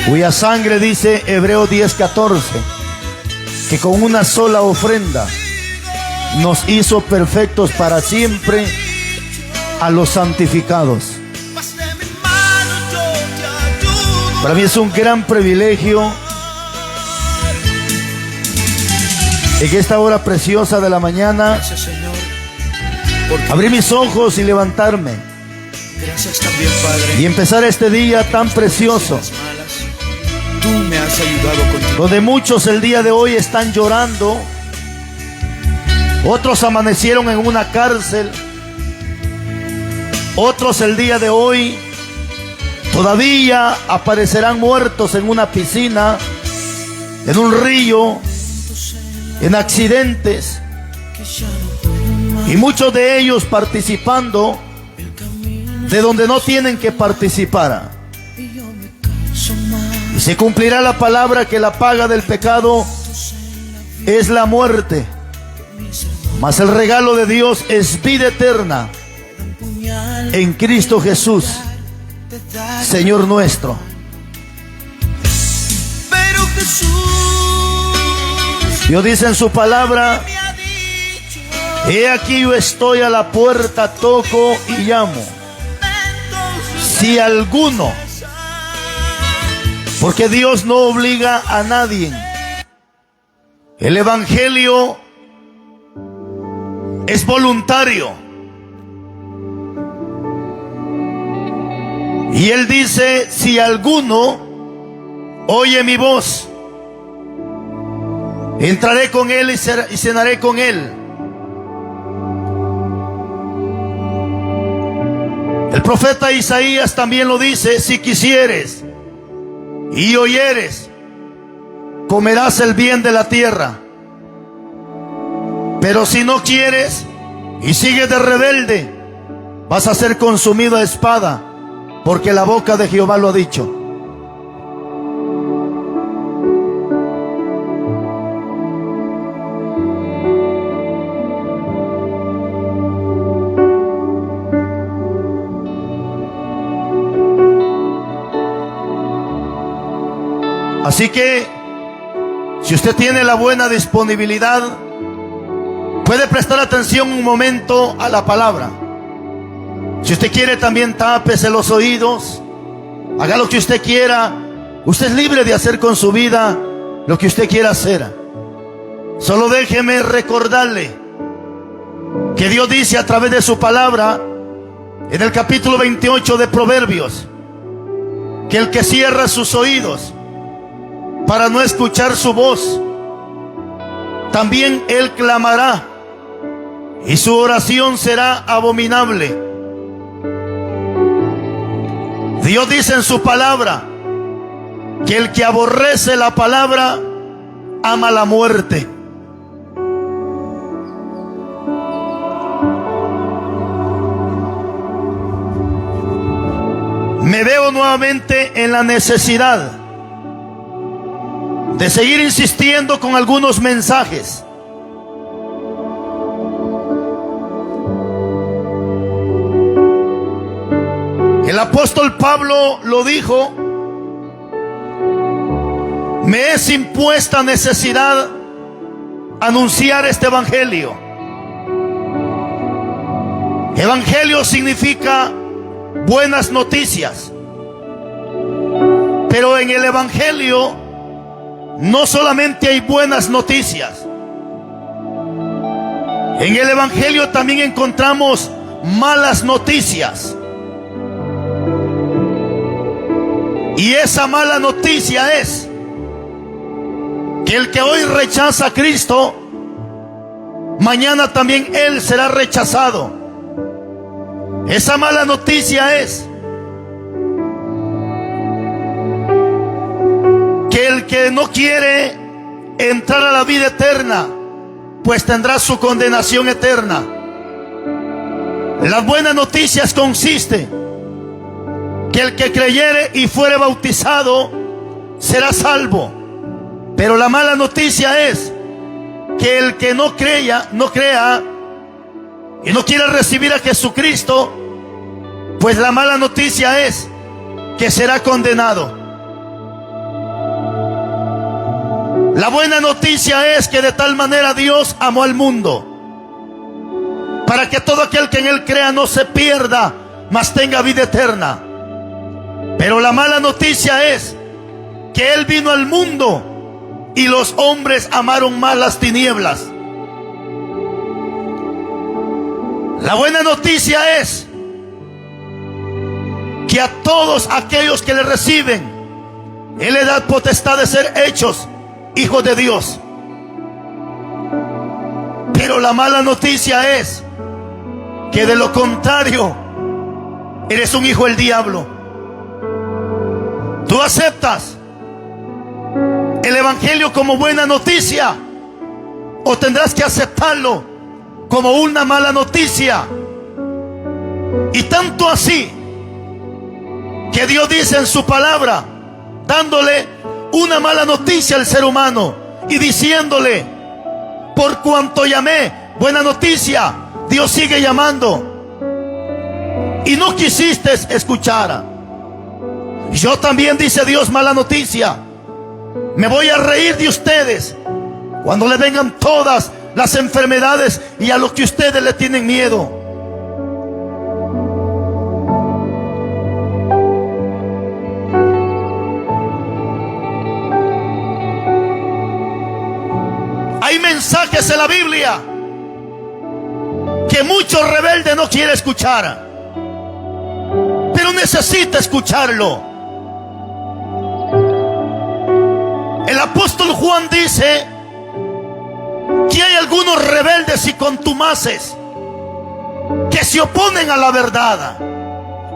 cuya sangre, dice Hebreos 10:14, que con una sola ofrenda nos hizo perfectos para siempre a los santificados. Para mí es un gran privilegio en esta hora preciosa de la mañana abrir mis ojos y levantarme. Gracias también, Padre, y empezar este día tan precioso, tú me has ayudado con tu... donde muchos el día de hoy están llorando, otros amanecieron en una cárcel, otros el día de hoy todavía aparecerán muertos en una piscina, en un río, en accidentes, y muchos de ellos participando de donde no tienen que participar. Y se cumplirá la palabra que la paga del pecado es la muerte, mas el regalo de Dios es vida eterna en Cristo Jesús, Señor nuestro. Dios dice en su palabra: he aquí yo estoy a la puerta, toco y llamo. Si alguno, porque Dios no obliga a nadie. El evangelio es voluntario. Y Él dice: si alguno oye mi voz, entraré con él y cenaré con él. El profeta Isaías también lo dice: si quisieres y oyeres, comerás el bien de la tierra. Pero si no quieres y sigues de rebelde, vas a ser consumido a espada, porque la boca de Jehová lo ha dicho. Así que, si usted tiene la buena disponibilidad, puede prestar atención un momento a la palabra. Si usted quiere, también tápese los oídos, haga lo que usted quiera. Usted es libre de hacer con su vida lo que usted quiera hacer. Solo déjeme recordarle que Dios dice a través de su palabra, en el capítulo 28 de Proverbios, que el que cierra sus oídos para no escuchar su voz, también él clamará y su oración será abominable. Dios dice en su palabra que el que aborrece la palabra ama la muerte. Me veo nuevamente en la necesidad de seguir insistiendo con algunos mensajes. El apóstol Pablo lo dijo: me es impuesta necesidad anunciar este evangelio. Evangelio significa buenas noticias. Pero en el evangelio no solamente hay buenas noticias. En el evangelio también encontramos malas noticias. Y esa mala noticia es que el que hoy rechaza a Cristo, mañana también él será rechazado. Esa mala noticia es que el que no quiere entrar a la vida eterna, pues tendrá su condenación eterna. Las buenas noticias consiste que el que creyere y fuere bautizado será salvo. Pero la mala noticia es que el que no crea y no quiera recibir a Jesucristo, pues la mala noticia es que será condenado. La buena noticia es que de tal manera Dios amó al mundo, para que todo aquel que en Él crea no se pierda, mas tenga vida eterna. Pero la mala noticia es que Él vino al mundo y los hombres amaron más las tinieblas. La buena noticia es que a todos aquellos que le reciben, Él le da potestad de ser hechos hijos de Dios. Pero la mala noticia es que de lo contrario, eres un hijo del diablo. Tú aceptas el evangelio como buena noticia, o tendrás que aceptarlo como una mala noticia. Y tanto así que Dios dice en su palabra, dándole una mala noticia al ser humano y diciéndole: por cuanto llamé buena noticia, Dios sigue llamando y no quisiste escuchar. Yo también, dice Dios, mala noticia, me voy a reír de ustedes cuando le vengan todas las enfermedades y a lo que ustedes le tienen miedo. Hay mensajes en la Biblia que muchos rebeldes no quieren escuchar, pero necesita escucharlo. El apóstol Juan dice que hay algunos rebeldes y contumaces que se oponen a la verdad,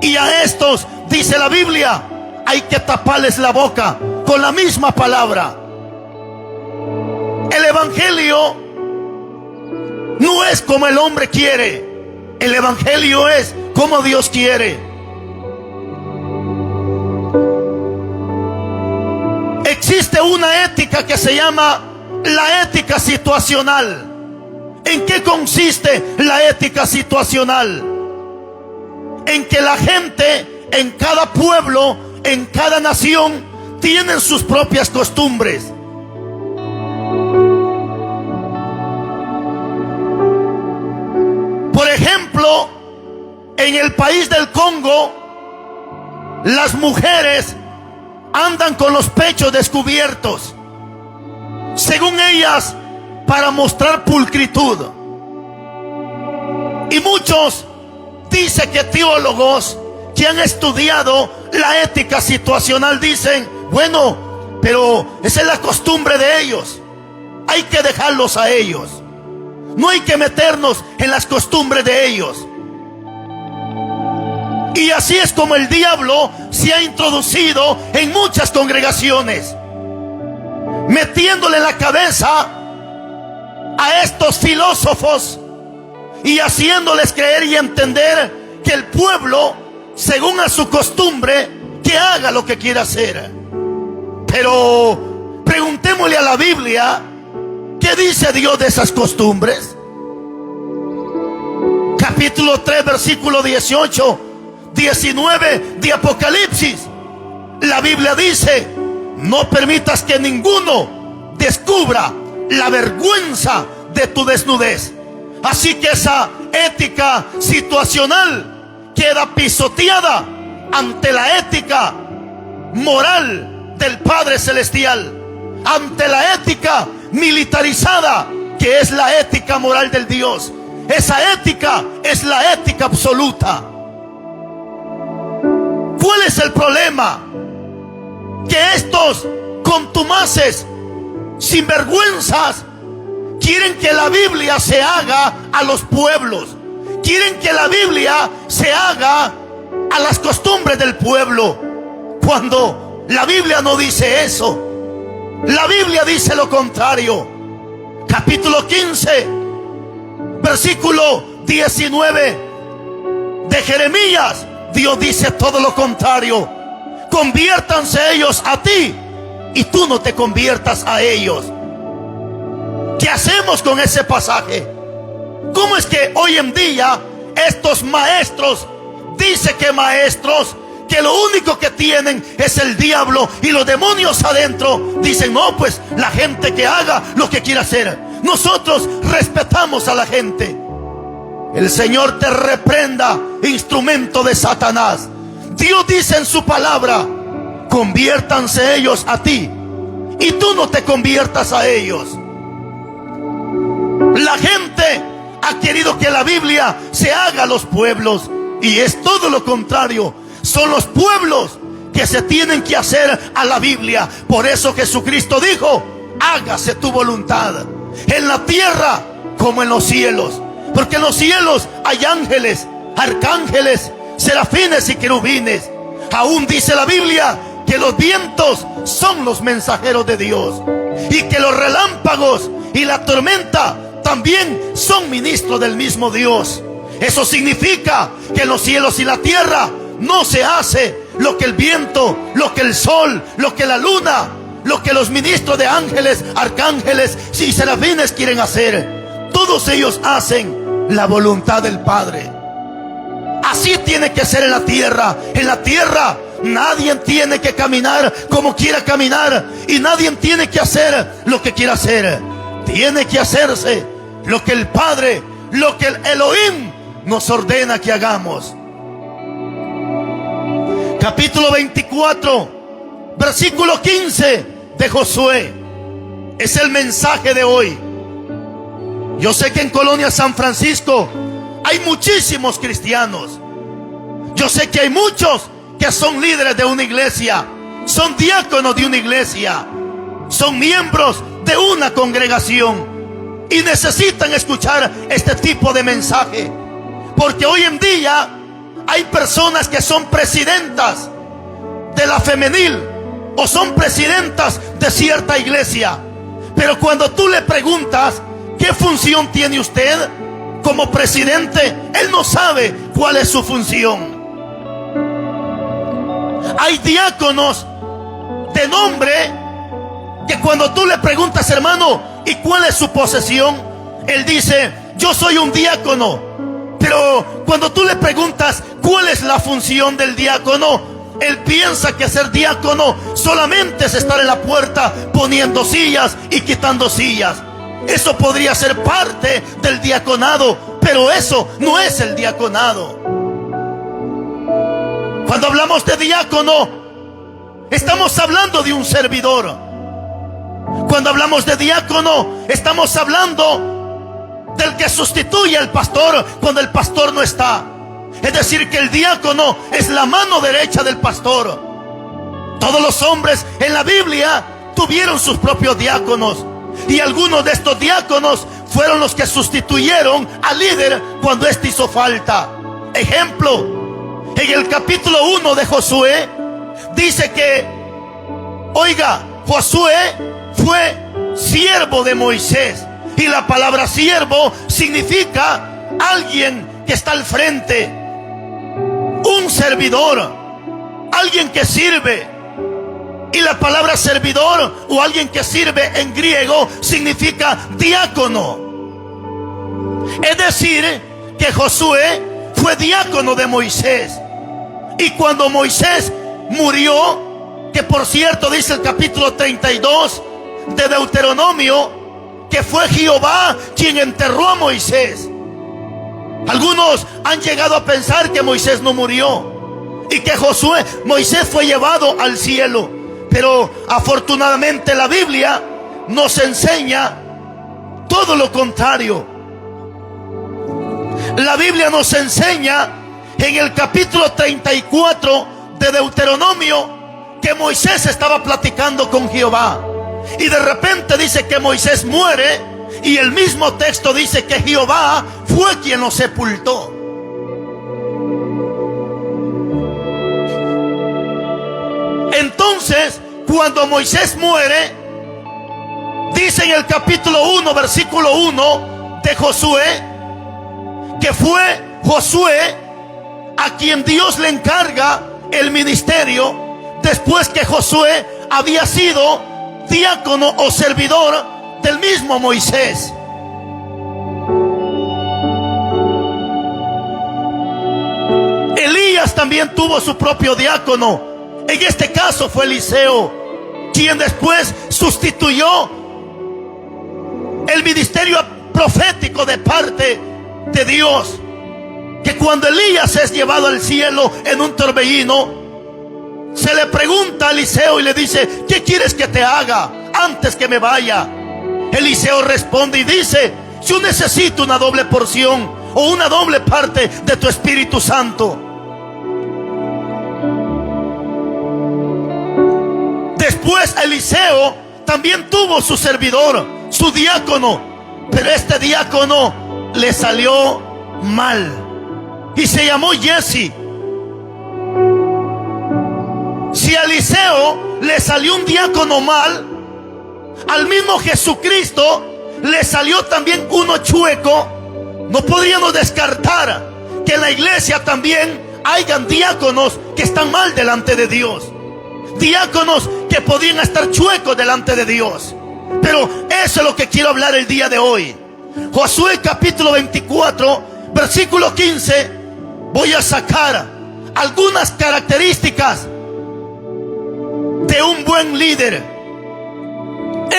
y a estos, dice la Biblia, hay que taparles la boca con la misma palabra. El evangelio no es como el hombre quiere, el evangelio es como Dios quiere. Existe una ética que se llama la ética situacional. ¿En qué consiste la ética situacional? En que la gente en cada pueblo, en cada nación, tienen sus propias costumbres. Por ejemplo, en el país del Congo, las mujeres andan con los pechos descubiertos, según ellas, para mostrar pulcritud. Y muchos, dice que teólogos que han estudiado la ética situacional dicen: bueno, pero esa es la costumbre de ellos, hay que dejarlos a ellos, no hay que meternos en las costumbres de ellos. Y así es como el diablo se ha introducido en muchas congregaciones, metiéndole en la cabeza a estos filósofos y haciéndoles creer y entender que el pueblo, según a su costumbre, que haga lo que quiera hacer. Pero preguntémosle a la Biblia, ¿qué dice Dios de esas costumbres? Capítulo 3, versículo 18, 19 de Apocalipsis. La Biblia dice: no permitas que ninguno descubra la vergüenza de tu desnudez. Así que esa ética situacional queda pisoteada ante la ética moral del Padre Celestial, ante la ética militarizada que es la ética moral del Dios. Esa ética es la ética absoluta. ¿Cuál es el problema? Que estos contumaces, sinvergüenzas, quieren que la Biblia se haga a los pueblos, quieren que la Biblia se haga a las costumbres del pueblo, cuando la Biblia no dice eso. La Biblia dice lo contrario. Capítulo 15, versículo 19 de Jeremías, Dios dice todo lo contrario: conviértanse ellos a ti y tú no te conviertas a ellos. ¿Qué hacemos con ese pasaje? ¿Cómo es que hoy en día estos maestros, dice que maestros, que lo único que tienen es el diablo y los demonios adentro, dicen: no, pues la gente que haga lo que quiera hacer. Nosotros respetamos a la gente. El Señor te reprenda, instrumento de Satanás. Dios dice en su palabra: conviértanse ellos a ti y tú no te conviertas a ellos. La gente ha querido que la Biblia se haga a los pueblos, y es todo lo contrario. Son los pueblos que se tienen que hacer a la Biblia. Por eso Jesucristo dijo: hágase tu voluntad, en la tierra como en los cielos. Porque en los cielos hay ángeles, arcángeles, serafines y querubines. Aún dice la Biblia que los vientos son los mensajeros de Dios, y que los relámpagos y la tormenta también son ministros del mismo Dios. Eso significa que en los cielos y la tierra no se hace lo que el viento, lo que el sol, lo que la luna, lo que los ministros de ángeles, arcángeles y serafines quieren hacer. Todos ellos hacen la voluntad del Padre. Así tiene que ser en la tierra. En la tierra nadie tiene que caminar como quiera caminar, y nadie tiene que hacer lo que quiera hacer. Tiene que hacerse lo que el Padre, lo que el Elohim nos ordena que hagamos. Capítulo 24, versículo 15 de Josué. Es el mensaje de hoy. Yo sé que en Colonia San Francisco hay muchísimos cristianos. Yo sé que hay muchos que son líderes de una iglesia, son diáconos de una iglesia, son miembros de una congregación, y necesitan escuchar este tipo de mensaje. Porque hoy en día hay personas que son presidentas de la femenil o son presidentas de cierta iglesia, pero cuando tú le preguntas: ¿qué función tiene usted como presidente?, él no sabe cuál es su función. Hay diáconos de nombre que cuando tú le preguntas: hermano, ¿y cuál es su posesión?, él dice: yo soy un diácono. Pero cuando tú le preguntas cuál es la función del diácono, él piensa que ser diácono solamente es estar en la puerta poniendo sillas y quitando sillas. Eso podría ser parte del diaconado, pero eso no es el diaconado. Cuando hablamos de diácono, estamos hablando de un servidor. Cuando hablamos de diácono, estamos hablando del que sustituye al pastor cuando el pastor no está. Es decir, que el diácono es la mano derecha del pastor. Todos los hombres en la Biblia tuvieron sus propios diáconos, y algunos de estos diáconos fueron los que sustituyeron al líder cuando éste hizo falta. Ejemplo, en el capítulo 1 de Josué dice que, oiga, Josué fue siervo de Moisés. Y la palabra siervo significa alguien que está al frente, un servidor, alguien que sirve. Y la palabra servidor o alguien que sirve en griego significa diácono. Es decir, que Josué fue diácono de Moisés. Y cuando Moisés murió, que por cierto dice el capítulo 32 de Deuteronomio, que fue Jehová quien enterró a Moisés. Algunos han llegado a pensar que Moisés no murió y que Moisés fue llevado al cielo. Pero afortunadamente la Biblia nos enseña todo lo contrario. La Biblia nos enseña en el capítulo 34 de Deuteronomio que Moisés estaba platicando con Jehová. Y de repente dice que Moisés muere, y el mismo texto dice que Jehová fue quien lo sepultó. Entonces, cuando Moisés muere, dice en el capítulo 1, versículo 1 de Josué, que fue Josué a quien Dios le encarga el ministerio después que Josué había sido diácono o servidor del mismo Moisés. Elías también tuvo su propio diácono. En este caso fue Eliseo, quien después sustituyó el ministerio profético de parte de Dios. Que cuando Elías es llevado al cielo en un torbellino, se le pregunta a Eliseo y le dice: ¿qué quieres que te haga antes que me vaya? Eliseo responde y dice: yo necesito una doble porción o una doble parte de tu Espíritu Santo. Después Eliseo también tuvo su servidor, su diácono, pero este diácono le salió mal y se llamó Jesse. Si a Eliseo le salió un diácono mal, al mismo Jesucristo le salió también uno chueco. No podríamos descartar que en la iglesia también hayan diáconos que están mal delante de Dios, diáconos que podrían estar chuecos delante de Dios. Pero eso es lo que quiero hablar el día de hoy. Josué capítulo 24 versículo 15. Voy a sacar algunas características de un buen líder.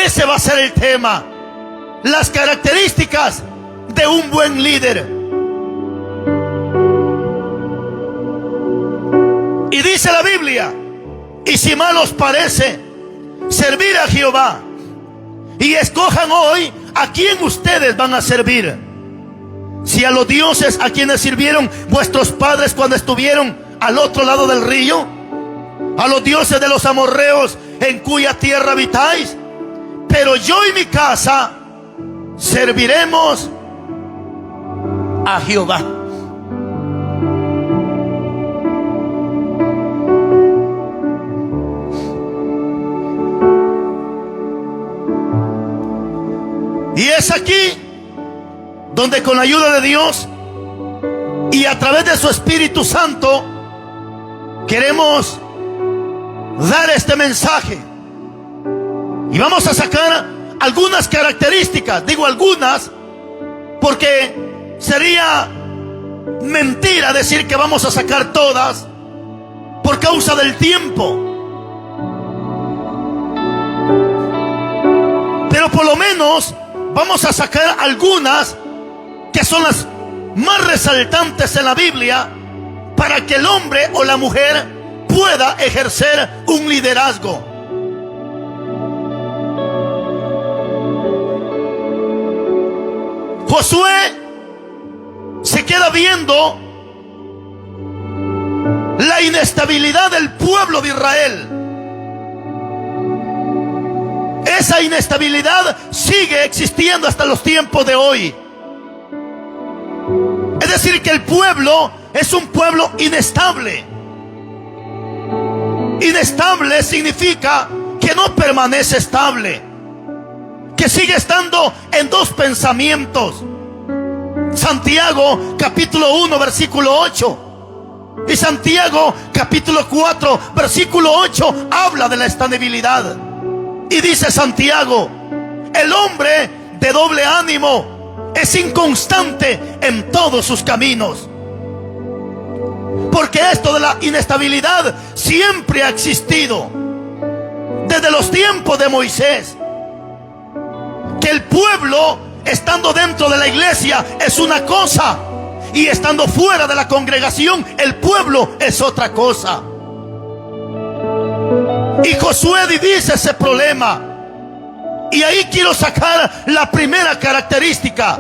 Ese va a ser el tema. Las características de un buen líder. Y dice la Biblia: y si mal os parece servir a Jehová, y escojan hoy a quién ustedes van a servir. Si a los dioses a quienes sirvieron vuestros padres cuando estuvieron al otro lado del río, a los dioses de los amorreos en cuya tierra habitáis. Pero yo y mi casa serviremos a Jehová. Y es aquí donde, con la ayuda de Dios y a través de su Espíritu Santo, queremos dar este mensaje. Y vamos a sacar algunas características. Digo algunas porque sería mentira decir que vamos a sacar todas por causa del tiempo. Pero por lo menos vamos a sacar algunas que son las más resaltantes en la Biblia para que el hombre o la mujer pueda ejercer un liderazgo. Josué se queda viendo la inestabilidad del pueblo de Israel. Esa inestabilidad sigue existiendo hasta los tiempos de hoy. Es decir, que el pueblo es un pueblo inestable. Inestable significa que no permanece estable, que sigue estando en dos pensamientos. Santiago capítulo 1 versículo 8 y Santiago capítulo 4 versículo 8 habla de la estabilidad. Y dice Santiago: el hombre de doble ánimo es inconstante en todos sus caminos. Porque esto de la inestabilidad siempre ha existido desde los tiempos de Moisés. Que el pueblo, estando dentro de la iglesia, es una cosa, y estando fuera de la congregación, el pueblo es otra cosa. Y Josué divide ese problema. Y ahí quiero sacar la primera característica.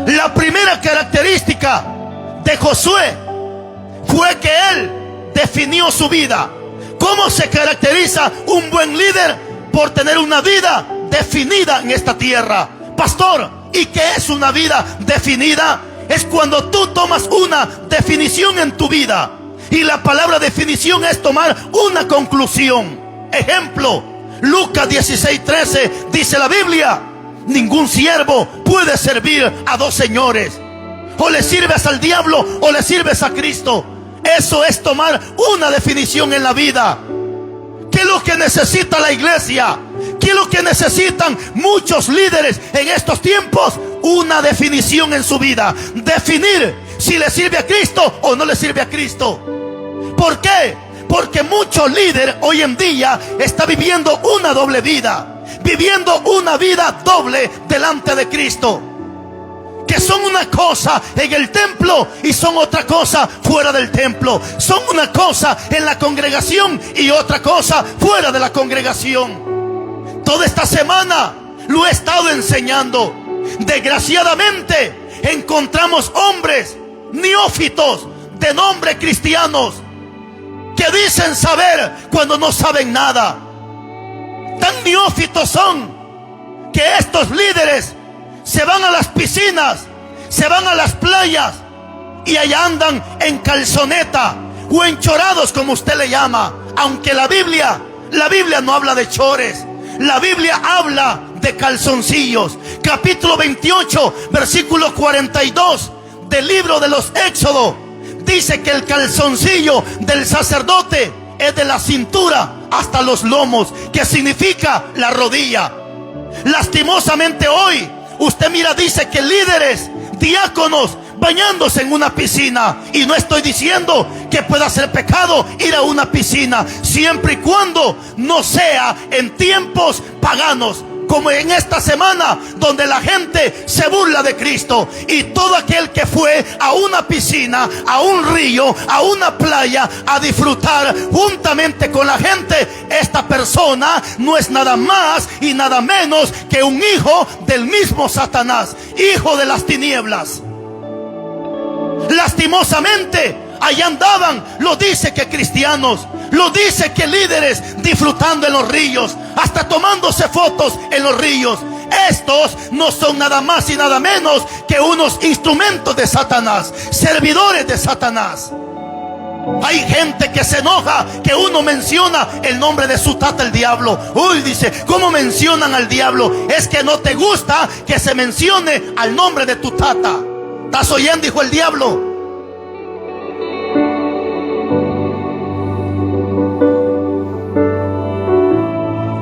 La primera característica de Josué fue que él definió su vida. ¿Cómo se caracteriza un buen líder? Por tener una vida definida en esta tierra. Pastor, ¿y qué es una vida definida? Es cuando tú tomas una definición en tu vida. Y la palabra definición es tomar una conclusión. Ejemplo, Lucas 16:13 dice la Biblia: ningún siervo puede servir a dos señores. O le sirves al diablo o le sirves a Cristo. Eso es tomar una definición en la vida. ¿Qué es lo que necesita la iglesia? ¿Qué es lo que necesitan muchos líderes en estos tiempos? Una definición en su vida. Definir si le sirve a Cristo o no le sirve a Cristo. ¿Por qué? Porque muchos líderes hoy en día están viviendo una doble vida, viviendo una vida doble delante de Cristo, que son una cosa en el templo y son otra cosa fuera del templo. Son una cosa en la congregación y otra cosa fuera de la congregación. Toda esta semana lo he estado enseñando. Desgraciadamente encontramos hombres neófitos de nombre cristianos que dicen saber cuando no saben nada. Tan neófitos son que estos líderes se van a las piscinas, se van a las playas y allá andan en calzoneta o enchorados, como usted le llama. Aunque la Biblia no habla de chores, la Biblia habla de calzoncillos. Capítulo 28, versículo 42 del libro de los Éxodos dice que el calzoncillo del sacerdote es de la cintura hasta los lomos, que significa la rodilla. Lastimosamente hoy usted mira, dice que líderes, diáconos, bañándose en una piscina. Y no estoy diciendo que pueda ser pecado ir a una piscina, siempre y cuando no sea en tiempos paganos, como en esta semana, donde la gente se burla de Cristo. Y todo aquel que fue a una piscina, a un río, a una playa, a disfrutar juntamente con la gente, esta persona no es nada más y nada menos que un hijo del mismo Satanás, hijo de las tinieblas. Lastimosamente allá andaban, lo dice que cristianos, lo dice que líderes, disfrutando en los ríos, hasta tomándose fotos en los ríos. Estos no son nada más y nada menos que unos instrumentos de Satanás, servidores de Satanás. Hay gente que se enoja que uno menciona el nombre de su tata, el diablo. Uy, dice, ¿cómo mencionan al diablo? Es que no te gusta que se mencione al nombre de tu tata. ¿Estás oyendo, hijo, el diablo?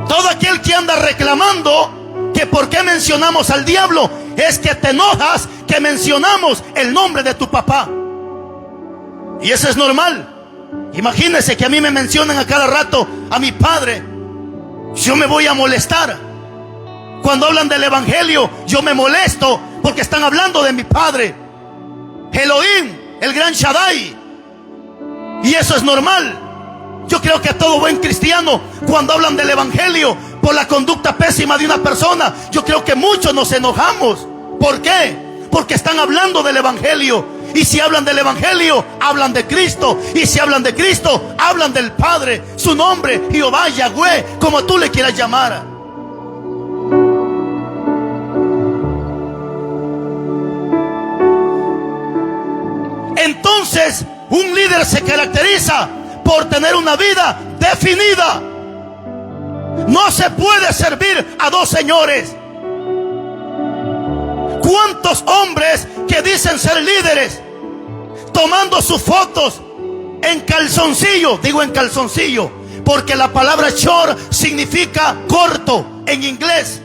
Todo aquel que anda reclamando que por qué mencionamos al diablo, es que te enojas que mencionamos el nombre de tu papá. Y eso es normal. Imagínese que a mí me mencionan a cada rato a mi padre. Yo me voy a molestar. Cuando hablan del evangelio, yo me molesto porque están hablando de mi padre, Elohim, el gran Shaddai. Y eso es normal. Yo creo que todo buen cristiano, cuando hablan del evangelio por la conducta pésima de una persona, yo creo que muchos nos enojamos. ¿Por qué? Porque están hablando del evangelio. Y si hablan del evangelio, hablan de Cristo. Y si hablan de Cristo, hablan del Padre, su nombre, Jehová, Yahweh, como tú le quieras llamar. Entonces, un líder se caracteriza por tener una vida definida. No se puede servir a dos señores. ¿Cuántos hombres que dicen ser líderes tomando sus fotos en calzoncillo? Digo en calzoncillo porque la palabra short significa corto en inglés,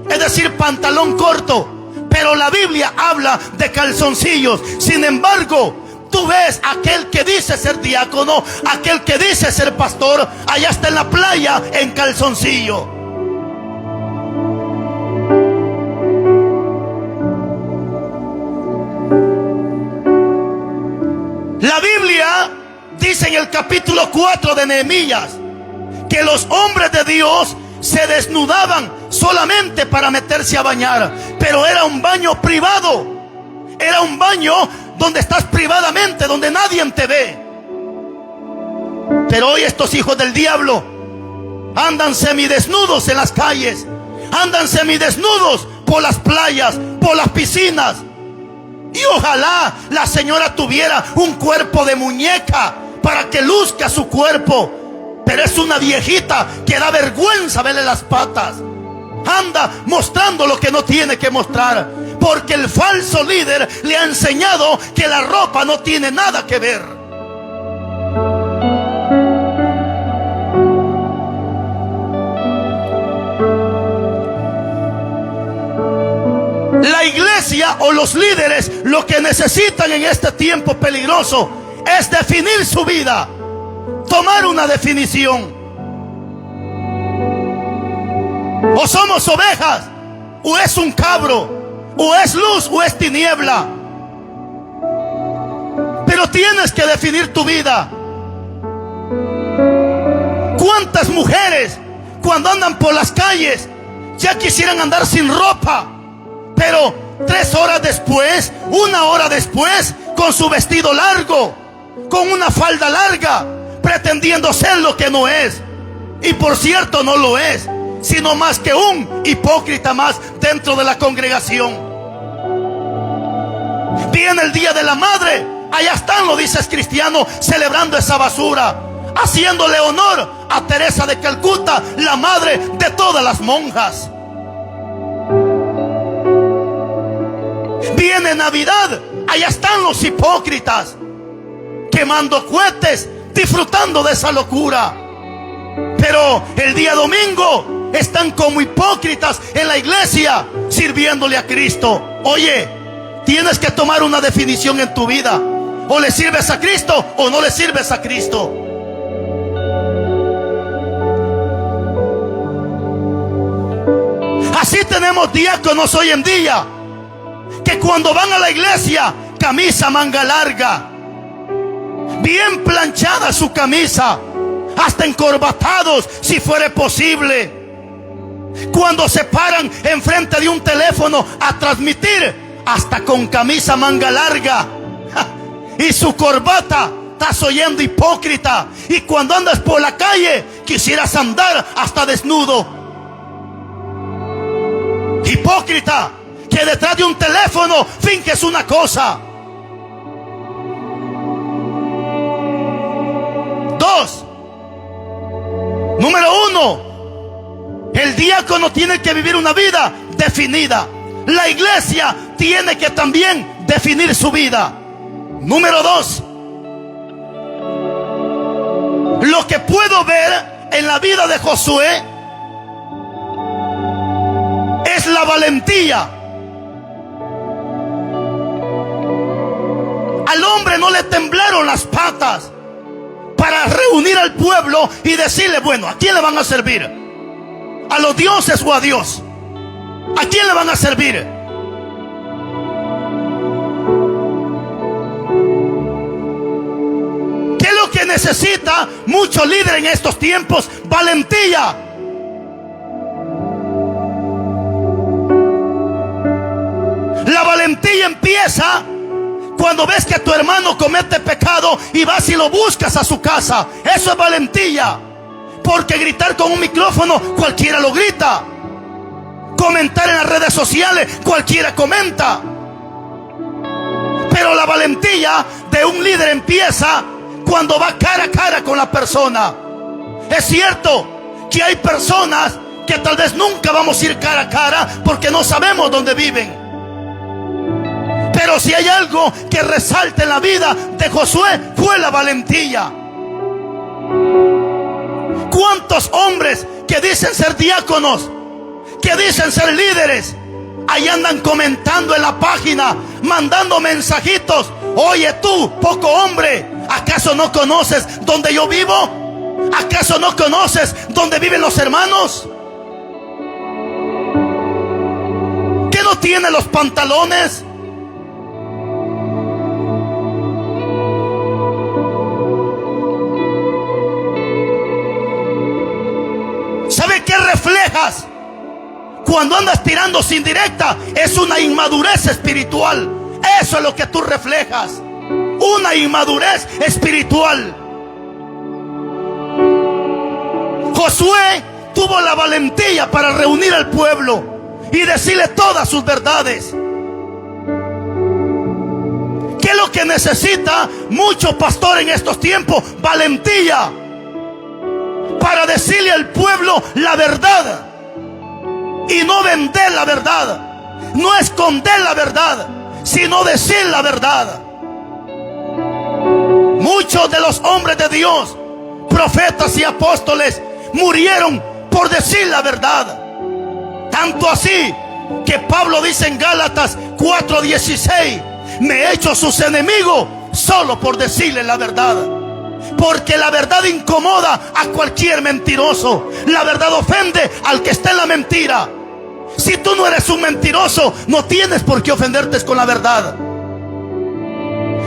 es decir, pantalón corto. Pero la Biblia habla de calzoncillos. Sin embargo, tú ves aquel que dice ser diácono, aquel que dice ser pastor, allá está en la playa en calzoncillo. La Biblia dice en el capítulo 4 de Nehemías que los hombres de Dios se desnudaban solamente para meterse a bañar, pero era un baño privado, era un baño donde estás privadamente, donde nadie te ve. Pero hoy estos hijos del diablo andan semidesnudos en las calles, andan semidesnudos por las playas, por las piscinas. Y ojalá la señora tuviera un cuerpo de muñeca para que luzca su cuerpo. Pero es una viejita que da vergüenza verle las patas. Anda mostrando lo que no tiene que mostrar, porque el falso líder le ha enseñado que la ropa no tiene nada que ver. La iglesia iglesia o los líderes lo que necesitan en este tiempo peligroso es definir su vida, tomar una definición. O somos ovejas, o es un cabro, o es luz, o es tiniebla. Pero tienes que definir tu vida. ¿Cuántas mujeres cuando andan por las calles ya quisieran andar sin ropa, pero 3 horas después, 1 hora después, con su vestido largo, con una falda larga, pretendiendo ser lo que no es? Y por cierto no lo es, sino más que un hipócrita más dentro de la congregación. Viene el día de la madre, allá están los dices cristianos celebrando esa basura, haciéndole honor a Teresa de Calcuta, la madre de todas las monjas. Viene Navidad, allá están los hipócritas quemando cohetes, disfrutando de esa locura. Pero el día domingo están como hipócritas en la iglesia sirviéndole a Cristo. Oye, tienes que tomar una definición en tu vida. O le sirves a Cristo o no le sirves a Cristo. Así tenemos diáconos hoy en día que cuando van a la iglesia, camisa manga larga, bien planchada su camisa, hasta encorbatados si fuera posible. Cuando se paran enfrente de un teléfono a transmitir, hasta con camisa manga larga y su corbata. Estás oyendo, hipócrita. Y cuando andas por la calle, quisieras andar hasta desnudo. Hipócrita, que detrás de un teléfono finges una cosa. 2. Número 1, el diácono tiene que vivir una vida definida. La iglesia tiene que también definir su vida. Número 2, lo que puedo ver en la vida de Josué es la valentía. Al hombre no le temblaron las patas para reunir al pueblo y decirle, bueno, ¿a quién le van a servir? ¿A los dioses o a Dios? ¿A quién le van a servir? ¿Qué es lo que necesita mucho líder en estos tiempos? Valentía. La valentía empieza cuando ves que tu hermano comete pecado y vas y lo buscas a su casa. Eso es valentía. Porque gritar con un micrófono cualquiera lo grita. Comentar en las redes sociales cualquiera comenta. Pero la valentía de un líder empieza cuando va cara a cara con la persona. Es cierto que hay personas que tal vez nunca vamos a ir cara a cara porque no sabemos dónde viven. Pero si hay algo que resalta en la vida de Josué, fue la valentía. ¿Cuántos hombres que dicen ser diáconos, que dicen ser líderes, ahí andan comentando en la página, mandando mensajitos? Oye tú, poco hombre, ¿acaso no conoces dónde yo vivo? ¿Acaso no conoces dónde viven los hermanos? ¿Qué no tiene los pantalones? ¿Sabe qué reflejas cuando andas tirando sin directa? Es una inmadurez espiritual. Eso es lo que tú reflejas. Una inmadurez espiritual. Josué tuvo la valentía para reunir al pueblo y decirle todas sus verdades. ¿Qué es lo que necesita mucho pastor en estos tiempos? Valentía. Para decirle al pueblo la verdad y no vender la verdad, no esconder la verdad, sino decir la verdad. Muchos de los hombres de Dios, profetas y apóstoles, murieron por decir la verdad. Tanto así que Pablo dice en Gálatas 4:16, me he hecho sus enemigos solo por decirle la verdad. Porque la verdad incomoda a cualquier mentiroso. La verdad ofende al que está en la mentira. Si tú no eres un mentiroso, no tienes por qué ofenderte con la verdad.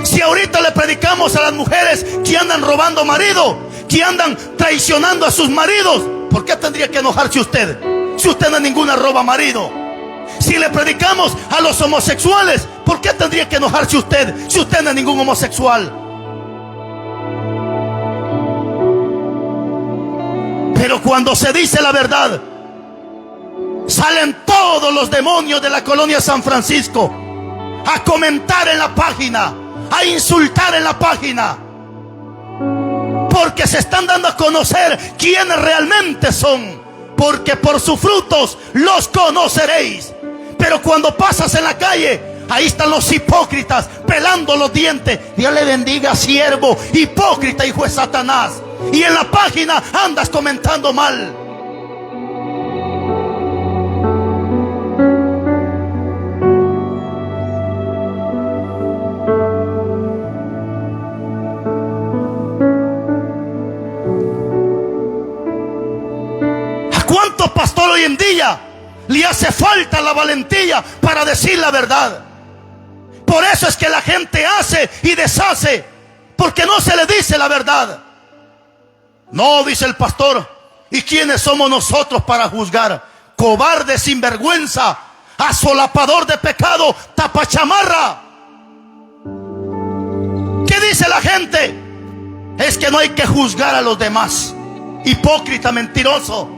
Si ahorita le predicamos a las mujeres que andan robando marido, que andan traicionando a sus maridos, ¿por qué tendría que enojarse usted? Si usted no es ninguna roba marido. Si le predicamos a los homosexuales, ¿por qué tendría que enojarse usted si usted no es ningún homosexual? Pero cuando se dice la verdad, salen todos los demonios de la colonia San Francisco a comentar en la página, a insultar en la página, porque se están dando a conocer quiénes realmente son. Porque por sus frutos los conoceréis. Pero cuando pasas en la calle, ahí están los hipócritas pelando los dientes. Dios le bendiga, siervo, hipócrita, hijo de Satanás. Y en la página andas comentando mal. ¿Cuánto pastor hoy en día le hace falta la valentía para decir la verdad? Por eso es que la gente hace y deshace, porque no se le dice la verdad. No, dice el pastor, ¿y quiénes somos nosotros para juzgar? Cobarde, sinvergüenza, asolapador de pecado, tapachamarra. ¿Qué dice la gente? Es que no hay que juzgar a los demás. Hipócrita, mentiroso.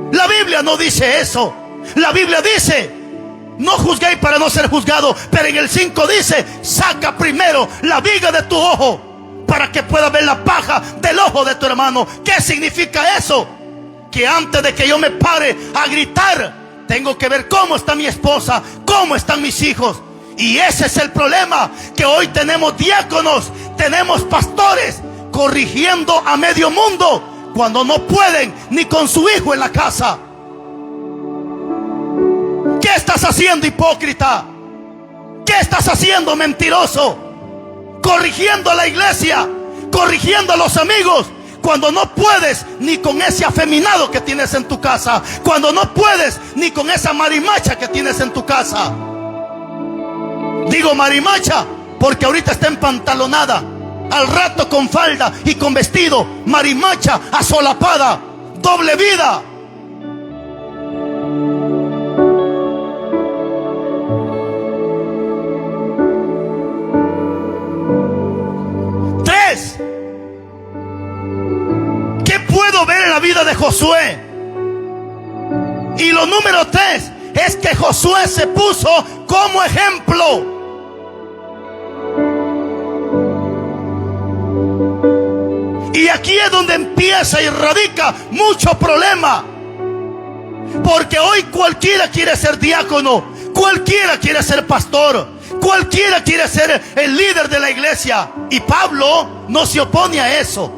La Biblia no dice eso. La Biblia dice: no juzguéis para no ser juzgado. Pero en el 5 dice: saca primero la viga de tu ojo para que pueda ver la paja del ojo de tu hermano. ¿Qué significa eso? Que antes de que yo me pare a gritar, tengo que ver cómo está mi esposa, cómo están mis hijos. Y ese es el problema, que hoy tenemos diáconos, tenemos pastores corrigiendo a medio mundo cuando no pueden ni con su hijo en la casa. ¿Qué estás haciendo, hipócrita? ¿Qué estás haciendo, mentiroso? Corrigiendo a la iglesia, corrigiendo a los amigos, cuando no puedes ni con ese afeminado que tienes en tu casa, cuando no puedes ni con esa marimacha que tienes en tu casa. Digo marimacha porque ahorita está empantalonada, al rato con falda y con vestido. Marimacha asolapada, doble vida. ¿Qué puedo ver en la vida de Josué? Y lo número 3 es que Josué se puso como ejemplo. Y aquí es donde empieza y radica mucho problema. Porque hoy cualquiera quiere ser diácono, cualquiera quiere ser pastor, cualquiera quiere ser el líder de la iglesia. Y Pablo no se opone a eso.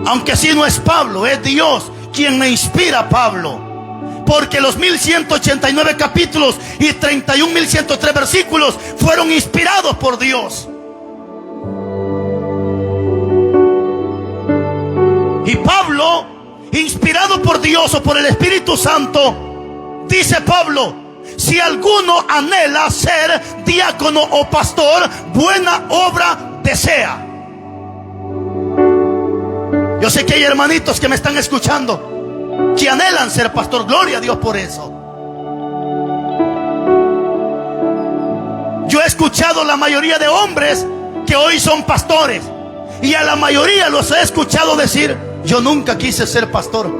Aunque si no es Pablo, es Dios quien me inspira a Pablo. Porque los 1189 capítulos y 31.103 versículos fueron inspirados por Dios. Y Pablo, inspirado por Dios o por el Espíritu Santo, dice Pablo: si alguno anhela ser diácono o pastor, buena obra desea. Yo sé que hay hermanitos que me están escuchando que anhelan ser pastor. Gloria a Dios por eso. Yo he escuchado la mayoría de hombres que hoy son pastores, y a la mayoría los he escuchado decir: yo nunca quise ser pastor.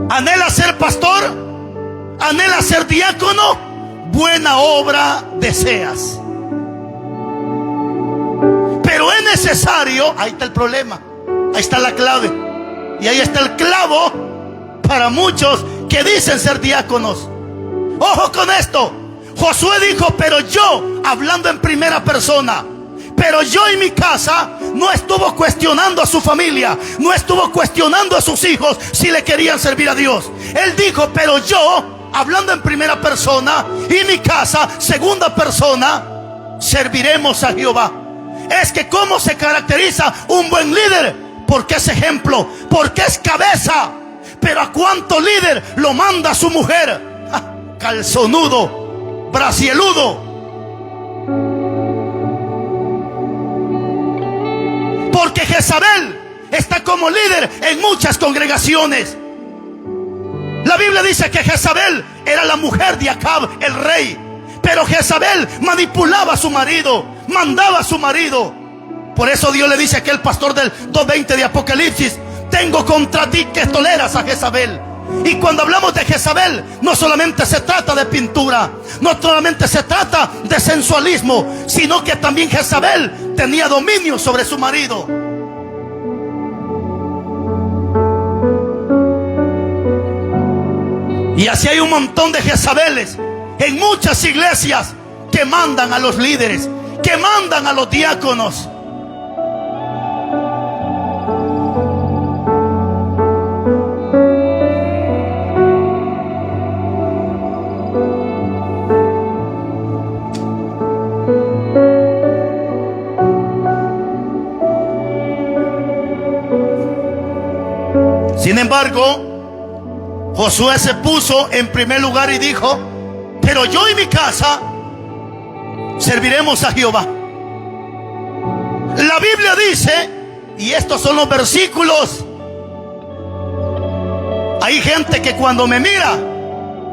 ¿Anhela ser pastor? ¿Anhela ser diácono? Buena obra deseas. Pero es necesario, ahí está el problema, ahí está la clave, y ahí está el clavo para muchos que dicen ser diáconos. Ojo con esto. Josué dijo: pero yo, hablando en primera persona, Pero yo y mi casa, no estuvo cuestionando a su familia, no estuvo cuestionando a sus hijos si le querían servir a Dios. Él dijo, pero yo, hablando en primera persona, y mi casa, segunda persona, serviremos a Jehová. Es que cómo se caracteriza un buen líder, porque es ejemplo, porque es cabeza. Pero a cuánto líder lo manda su mujer, calzonudo, bracieludo. Porque Jezabel está como líder en muchas congregaciones. La Biblia dice que Jezabel era la mujer de Acab, el rey. Pero Jezabel manipulaba a su marido, mandaba a su marido. Por eso Dios le dice a aquel pastor del 2:20 de Apocalipsis: tengo contra ti que toleras a Jezabel. Y cuando hablamos de Jezabel, no solamente se trata de pintura, no solamente se trata de sensualismo, sino que también Jezabel tenía dominio sobre su marido. Y así hay un montón de Jezabeles en muchas iglesias que mandan a los líderes, que mandan a los diáconos. Sin embargo, Josué se puso en primer lugar y dijo: pero yo y mi casa serviremos a Jehová. La Biblia dice, y estos son los versículos, hay gente que cuando me mira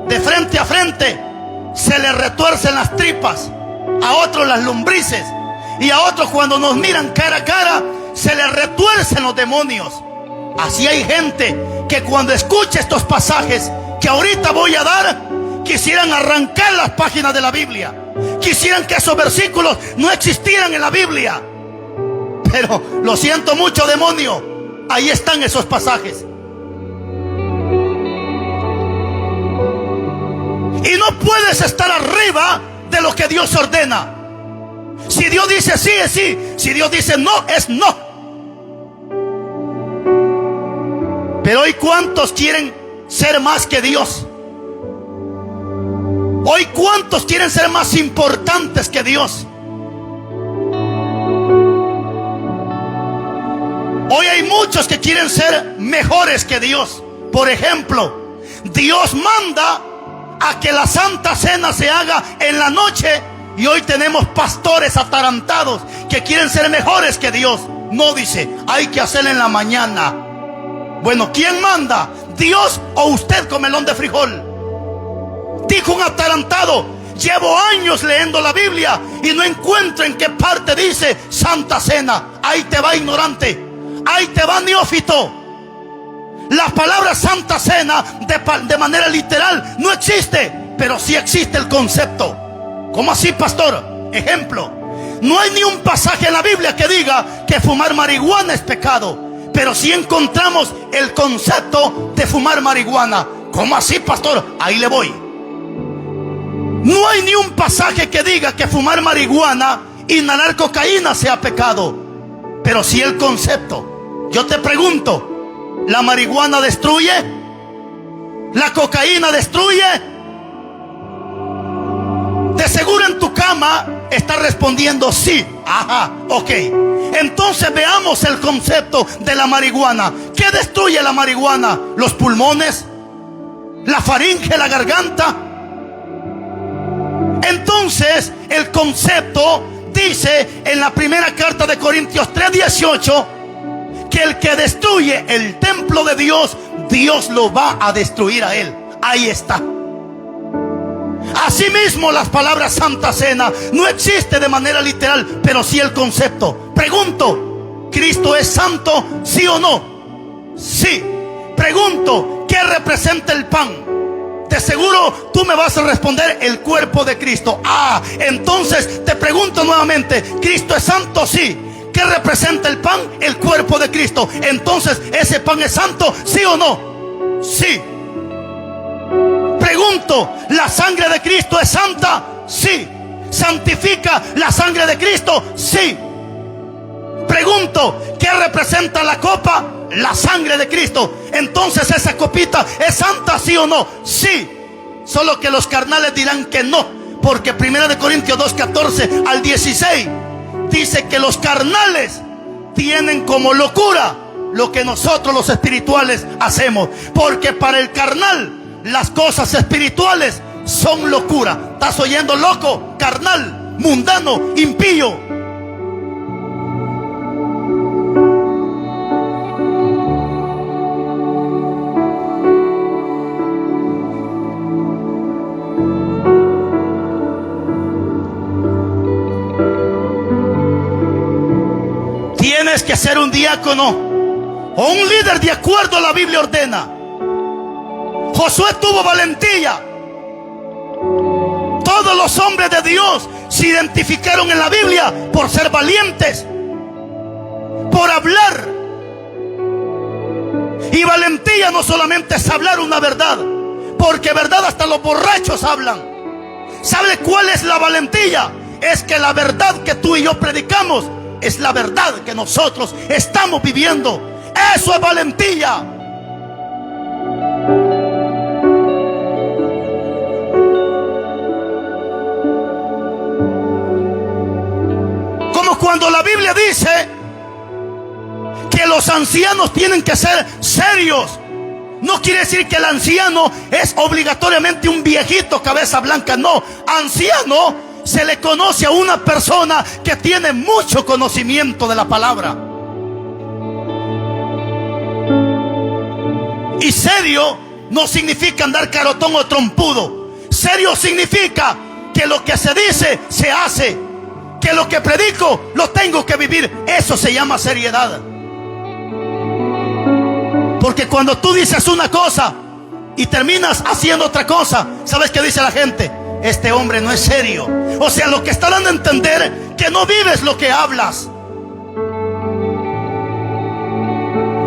de frente a frente se le retuercen las tripas, a otros las lombrices, y a otros cuando nos miran cara a cara se les retuercen los demonios. Así hay gente que cuando escucha estos pasajes que ahorita voy a dar, quisieran arrancar las páginas de la Biblia, quisieran que esos versículos no existieran en la Biblia. Pero lo siento mucho, demonio, ahí están esos pasajes. Y no puedes estar arriba de lo que Dios ordena. Si Dios dice sí, es sí. Si Dios dice no, es no. Pero hoy, ¿cuántos quieren ser más que Dios? Hoy, ¿cuántos quieren ser más importantes que Dios? Hoy hay muchos que quieren ser mejores que Dios. Por ejemplo, Dios manda a que la Santa Cena se haga en la noche, y hoy tenemos pastores atarantados que quieren ser mejores que Dios. No, dice, hay que hacerla en la mañana. Bueno, ¿quién manda? ¿Dios o usted, comelón de frijol? Dijo un atarantado: llevo años leyendo la Biblia y no encuentro en qué parte dice Santa Cena. Ahí te va, ignorante. Ahí te va, neófito. La palabra Santa Cena de manera literal no existe, pero sí existe el concepto. ¿Cómo así, pastor? Ejemplo: no hay ni un pasaje en la Biblia que diga que fumar marihuana es pecado, pero sí encontramos el concepto de fumar marihuana. ¿Cómo así, pastor? Ahí le voy. No hay ni un pasaje que diga que fumar marihuana, inhalar cocaína sea pecado, pero sí el concepto. Yo te pregunto, ¿la marihuana destruye? ¿La cocaína destruye? De seguro en tu cama estás respondiendo sí. Ajá, ok. Entonces veamos el concepto de la marihuana. ¿Qué destruye la marihuana? ¿Los pulmones? ¿La faringe, la garganta? Entonces el concepto dice en la primera carta de Corintios 3:18 que el que destruye el templo de Dios, Dios lo va a destruir a él. Ahí está. Asimismo, las palabras Santa Cena no existe de manera literal, pero sí el concepto. Pregunto, ¿Cristo es santo? ¿Sí o no? Sí. Pregunto, ¿qué representa el pan? De seguro tú me vas a responder: el cuerpo de Cristo. Ah, entonces te pregunto nuevamente: ¿Cristo es santo? Sí. ¿Qué representa el pan? El cuerpo de Cristo. Entonces, ¿ese pan es santo? ¿Sí o no? Sí. Pregunto, ¿la sangre de Cristo es santa? Sí. ¿Santifica la sangre de Cristo? Sí. Pregunto, ¿qué representa la copa? La sangre de Cristo. Entonces, ¿esa copita es santa, sí o no? Sí. Solo que los carnales dirán que no, porque 1 Corintios 2:14 al 16 dice que los carnales tienen como locura lo que nosotros los espirituales hacemos, porque para el carnal las cosas espirituales son locura. ¿Estás oyendo, loco? Carnal, mundano, impío. Tienes que ser un diácono o un líder de acuerdo a la Biblia ordena. Josué tuvo valentía. Todos los hombres de Dios se identificaron en la Biblia por ser valientes, por hablar. Y valentía no solamente es hablar una verdad, porque verdad hasta los borrachos hablan. ¿Sabe cuál es la valentía? Es que la verdad que tú y yo predicamos es la verdad que nosotros estamos viviendo. Eso es valentía. Como cuando la Biblia dice que los ancianos tienen que ser serios. No quiere decir que el anciano es obligatoriamente un viejito cabeza blanca. No, anciano se le conoce a una persona que tiene mucho conocimiento de la palabra. Y serio no significa andar carotón o trompudo. Serio significa que lo que se dice se hace, que lo que predico lo tengo que vivir. Eso se llama seriedad. Porque cuando tú dices una cosa y terminas haciendo otra cosa, ¿sabes qué dice la gente? Este hombre no es serio. O sea, lo que está dando a entender que no vives lo que hablas.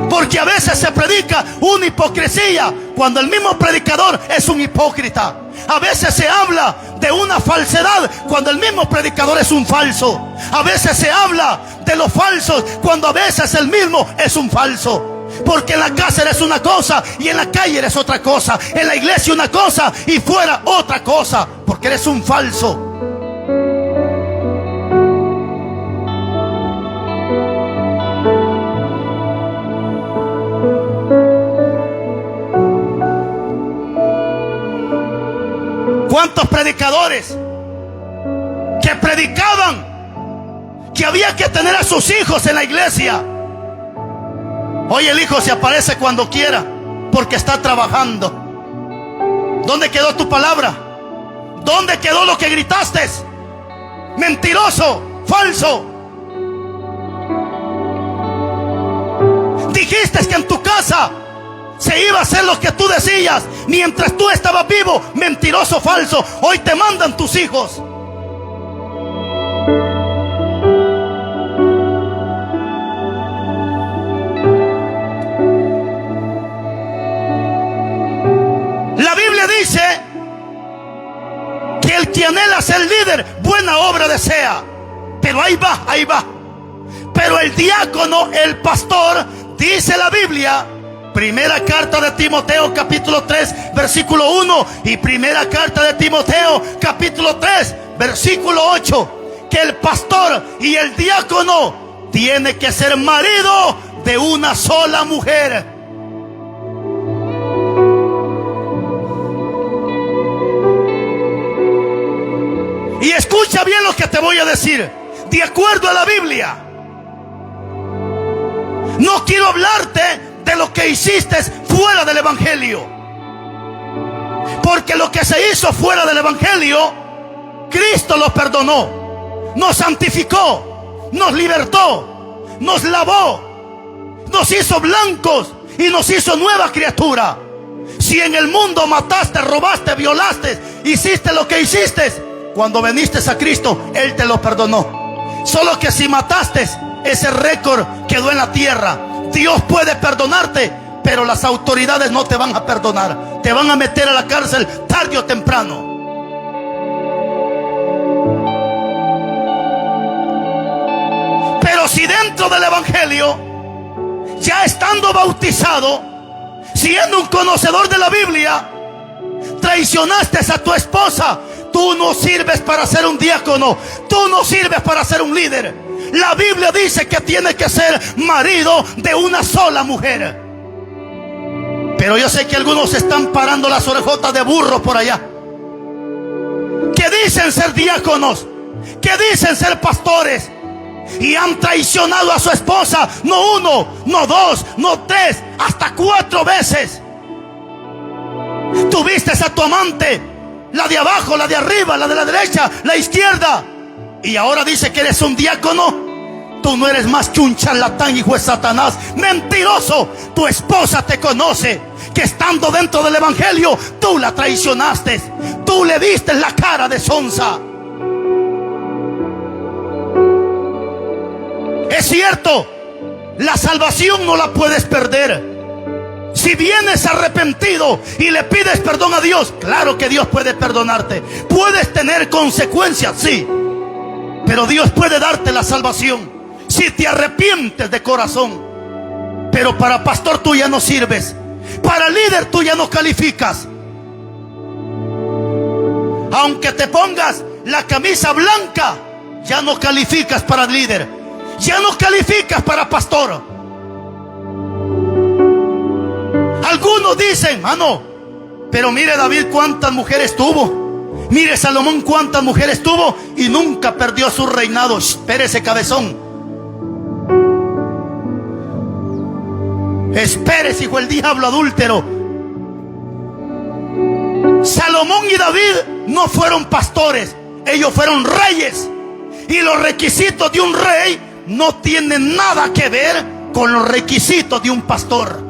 Porque a veces se predica una hipocresía cuando el mismo predicador es un hipócrita. A veces se habla de una falsedad cuando el mismo predicador es un falso. A veces se habla de los falsos cuando a veces el mismo es un falso. Porque en la casa eres una cosa y en la calle eres otra cosa. En la iglesia una cosa y fuera otra cosa. Porque eres un falso. ¿Cuántos predicadores que predicaban que había que tener a sus hijos en la iglesia? Hoy el hijo se aparece cuando quiera porque está trabajando. ¿Dónde quedó tu palabra? ¿Dónde quedó lo que gritaste? Mentiroso, falso. Dijiste que en tu casa se iba a hacer lo que tú decías mientras tú estabas vivo. Mentiroso, falso. Hoy te mandan tus hijos. Dice que el que anhela ser líder, buena obra desea. Pero ahí va, ahí va. Pero el diácono, el pastor, dice la Biblia, primera carta de Timoteo capítulo 3 versículo 1 y primera carta de Timoteo capítulo 3 versículo 8, que el pastor y el diácono tiene que ser marido de una sola mujer. Y escucha bien lo que te voy a decir. De acuerdo a la Biblia, no quiero hablarte de lo que hiciste fuera del evangelio, porque lo que se hizo fuera del evangelio, Cristo lo perdonó, nos santificó, nos libertó, nos lavó, nos hizo blancos y nos hizo nueva criatura. Si en el mundo mataste, robaste, violaste, hiciste lo que hiciste, cuando viniste a Cristo, Él te lo perdonó. Solo que si mataste, ese récord quedó en la tierra. Dios puede perdonarte, pero las autoridades no te van a perdonar. Te van a meter a la cárcel tarde o temprano. Pero si dentro del evangelio, ya estando bautizado, siendo un conocedor de la Biblia, traicionaste a tu esposa, tú no sirves para ser un diácono, tú no sirves para ser un líder. La Biblia dice que tienes que ser marido de una sola mujer. Pero yo sé que algunos están parando las orejotas de burro por allá, que dicen ser diáconos, que dicen ser pastores, y han traicionado a su esposa, no uno, no dos, no tres, hasta 4 veces. Tuviste a tu amante, la de abajo, la de arriba, la de la derecha, la izquierda, y ahora dice que eres un diácono. Tú no eres más que un charlatán, hijo de Satanás, mentiroso. Tu esposa te conoce, que estando dentro del evangelio, tú la traicionaste, tú le diste la cara de sonza. Es cierto, la salvación no la puedes perder. Si vienes arrepentido y le pides perdón a Dios, claro que Dios puede perdonarte. Puedes tener consecuencias, sí, pero Dios puede darte la salvación si te arrepientes de corazón. Pero para pastor tú ya no sirves, para líder tú ya no calificas. Aunque te pongas la camisa blanca, ya no calificas para líder, ya no calificas para pastor. Algunos dicen, no, pero mire David cuántas mujeres tuvo, mire Salomón cuántas mujeres tuvo y nunca perdió su reinado. Espérese, cabezón, espérese, hijo del diablo adúltero. Salomón y David no fueron pastores, ellos fueron reyes, y los requisitos de un rey no tienen nada que ver con los requisitos de un pastor.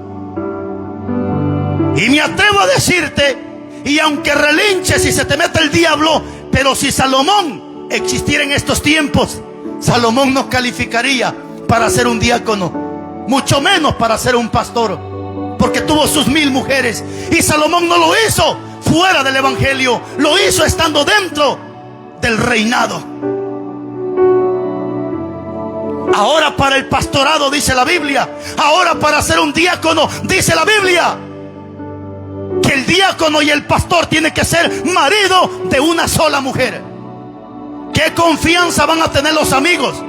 Y me atrevo a decirte, y aunque relinches y se te mete el diablo, pero si Salomón existiera en estos tiempos, Salomón no calificaría para ser un diácono, mucho menos para ser un pastor, porque tuvo sus 1000 mujeres. Y Salomón no lo hizo fuera del evangelio, lo hizo estando dentro del reinado. Ahora para el pastorado, dice la Biblia, ahora para ser un diácono, dice la Biblia, que el diácono y el pastor tienen que ser marido de una sola mujer. ¿Qué confianza van a tener los amigos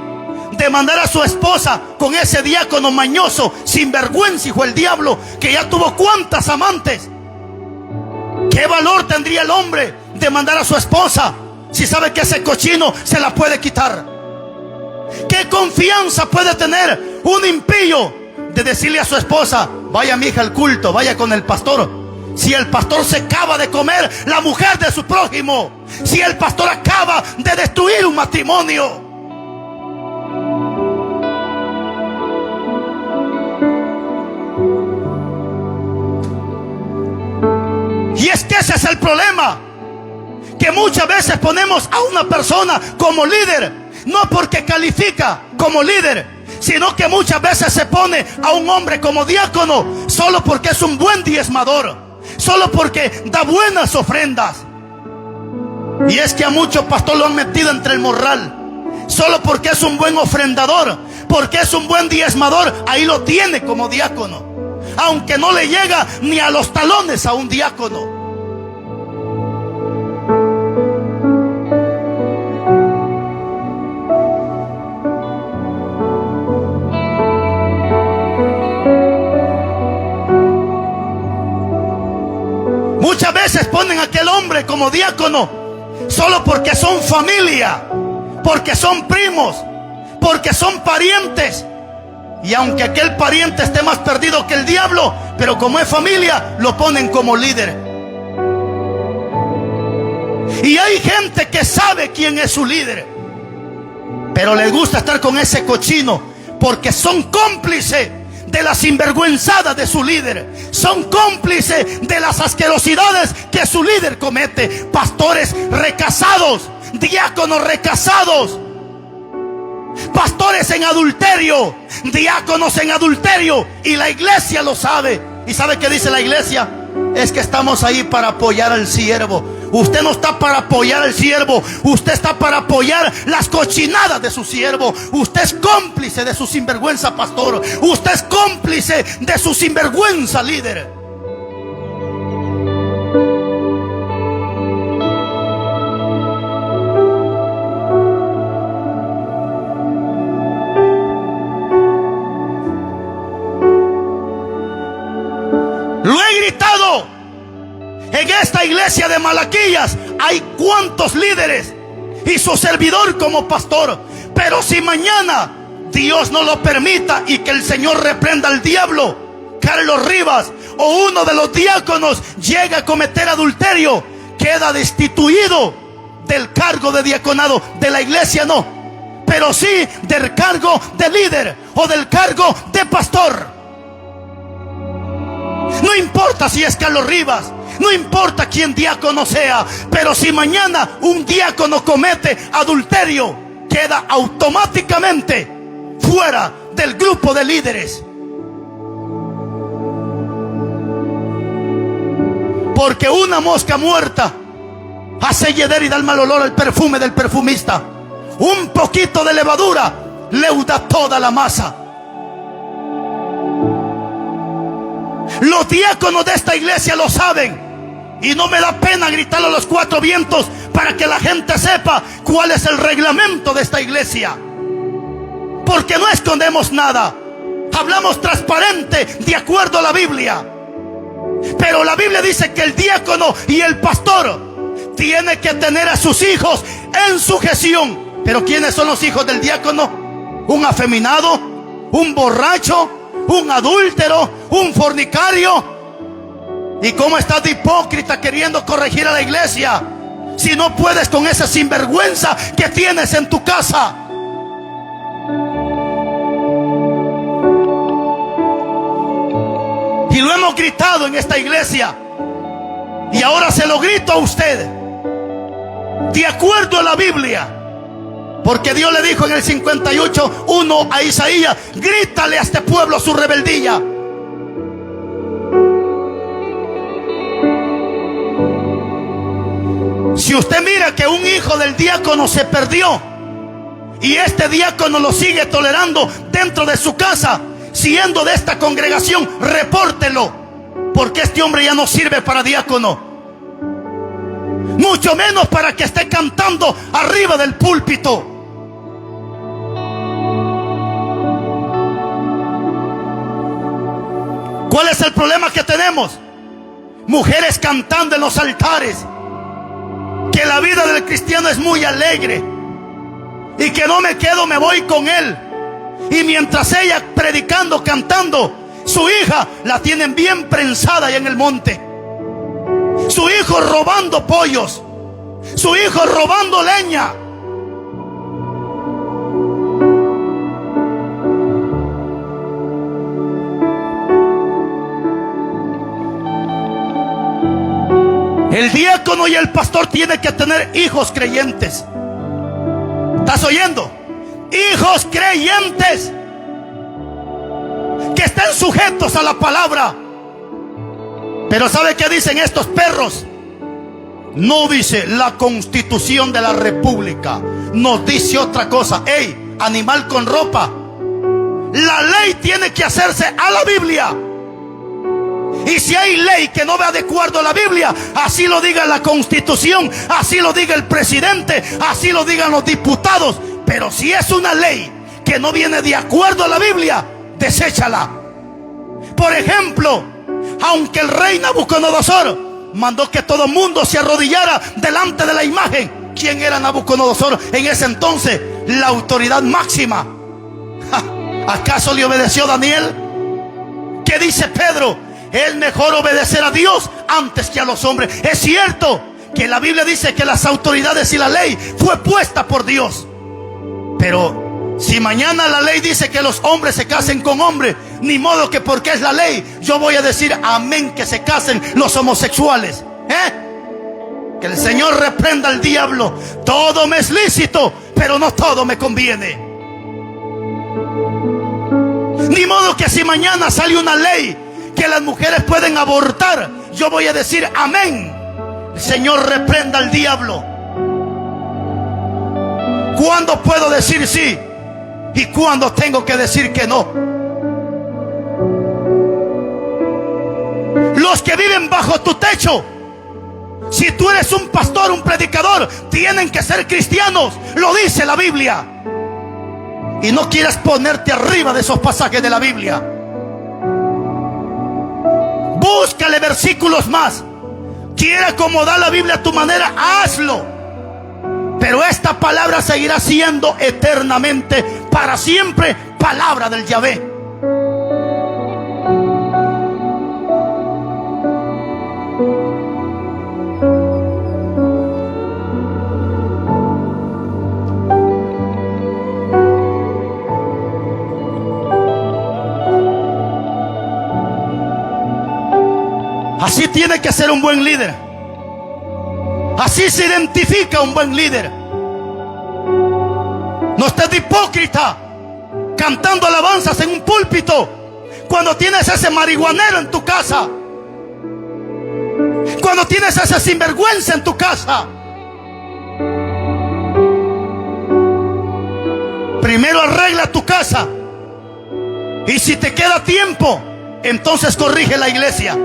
de mandar a su esposa con ese diácono mañoso, sinvergüenza, hijo del diablo, que ya tuvo cuántas amantes? ¿Qué valor tendría el hombre de mandar a su esposa si sabe que ese cochino se la puede quitar? ¿Qué confianza puede tener un impío de decirle a su esposa, vaya mi hija al culto, vaya con el pastor, si el pastor se acaba de comer la mujer de su prójimo, si el pastor acaba de destruir un matrimonio? Y es que ese es el problema, que muchas veces ponemos a una persona como líder, no porque califica como líder, sino que muchas veces se pone a un hombre como diácono solo porque es un buen diezmador, solo porque da buenas ofrendas. Y es que a muchos pastores lo han metido entre el morral, solo porque es un buen ofrendador, porque es un buen diezmador, ahí lo tiene como diácono, aunque no le llega ni a los talones a un diácono. Muchas veces ponen a aquel hombre como diácono solo porque son familia, porque son primos, porque son parientes. Y aunque aquel pariente esté más perdido que el diablo, pero como es familia, lo ponen como líder. Y hay gente que sabe quién es su líder, pero les gusta estar con ese cochino porque son cómplices de la sinvergüenzada de su líder, son cómplices de las asquerosidades que su líder comete. Pastores recasados, diáconos recasados, pastores en adulterio, diáconos en adulterio, y la iglesia lo sabe. ¿Y sabe qué dice la iglesia? Es que estamos ahí para apoyar al siervo. Usted no está para apoyar al siervo, usted está para apoyar las cochinadas de su siervo. Usted es cómplice de su sinvergüenza pastor, usted es cómplice de su sinvergüenza líder. Lo he gritado. En esta iglesia de Malaquías hay cuantos líderes y su servidor como pastor. Pero si mañana Dios no lo permita y que el Señor reprenda al diablo, Carlos Rivas o uno de los diáconos llega a cometer adulterio, queda destituido del cargo de diaconado. De la iglesia no, pero sí del cargo de líder o del cargo de pastor. No importa si es Carlos Rivas, no importa quién diácono sea, pero si mañana un diácono comete adulterio, queda automáticamente fuera del grupo de líderes. Porque una mosca muerta hace hieder y da el mal olor al perfume del perfumista. Un poquito de levadura leuda toda la masa. Los diáconos de esta iglesia lo saben. Y no me da pena gritarlo a los cuatro vientos para que la gente sepa cuál es el reglamento de esta iglesia. Porque no escondemos nada. Hablamos transparente de acuerdo a la Biblia. Pero la Biblia dice que el diácono y el pastor tiene que tener a sus hijos en sujeción. Pero ¿quiénes son los hijos del diácono? Un afeminado, un borracho, un adúltero, un fornicario. ¿Y cómo estás de hipócrita queriendo corregir a la iglesia si no puedes con esa sinvergüenza que tienes en tu casa? Y lo hemos gritado en esta iglesia, y ahora se lo grito a usted de acuerdo a la Biblia. Porque Dios le dijo en el 58:1 a Isaías: grítale a este pueblo su rebeldía. Si usted mira que un hijo del diácono se perdió y este diácono lo sigue tolerando dentro de su casa, siendo de esta congregación, repórtelo, porque este hombre ya no sirve para diácono, mucho menos para que esté cantando arriba del púlpito. ¿Cuál es el problema que tenemos? Mujeres cantando en los altares que la vida del cristiano es muy alegre y que no me quedo, me voy con él. Y mientras ella predicando, cantando, su hija la tienen bien prensada allá en el monte, su hijo robando pollos, su hijo robando leña. El diácono y el pastor tienen que tener hijos creyentes. ¿Estás oyendo? Hijos creyentes que estén sujetos a la palabra. Pero ¿sabe qué dicen estos perros? No dice la Constitución de la República, nos dice otra cosa. Ey, animal con ropa, la ley tiene que hacerse a la Biblia. Y si hay ley que no va de acuerdo a la Biblia, así lo diga la Constitución, así lo diga el presidente, así lo digan los diputados. Pero si es una ley que no viene de acuerdo a la Biblia, deséchala. Por ejemplo, aunque el rey Nabucodonosor mandó que todo el mundo se arrodillara delante de la imagen, ¿quién era Nabucodonosor en ese entonces? La autoridad máxima. ¿Acaso le obedeció Daniel? ¿Qué dice Pedro? Es mejor obedecer a Dios antes que a los hombres. Es cierto que la Biblia dice que las autoridades y la ley fue puesta por Dios. Pero si mañana la ley dice que los hombres se casen con hombres, ni modo que porque es la ley yo voy a decir amén que se casen los homosexuales. Que el Señor reprenda al diablo. Todo me es lícito, pero no todo me conviene. Ni modo que si mañana sale una ley que las mujeres pueden abortar, yo voy a decir amén. El Señor reprenda al diablo. ¿Cuándo puedo decir sí? ¿Y cuándo tengo que decir que no? Los que viven bajo tu techo, si tú eres un pastor, un predicador, tienen que ser cristianos. Lo dice la Biblia. Y no quieras ponerte arriba de esos pasajes de la Biblia. Búscale versículos más. Quiere acomodar la Biblia a tu manera, hazlo. Pero esta palabra seguirá siendo eternamente, para siempre, palabra del Yahvé. Así tiene que ser un buen líder. Así se identifica un buen líder. No estés de hipócrita cantando alabanzas en un púlpito cuando tienes ese marihuanero en tu casa, cuando tienes ese sinvergüenza en tu casa. Primero arregla tu casa, y si te queda tiempo, entonces corrige la iglesia.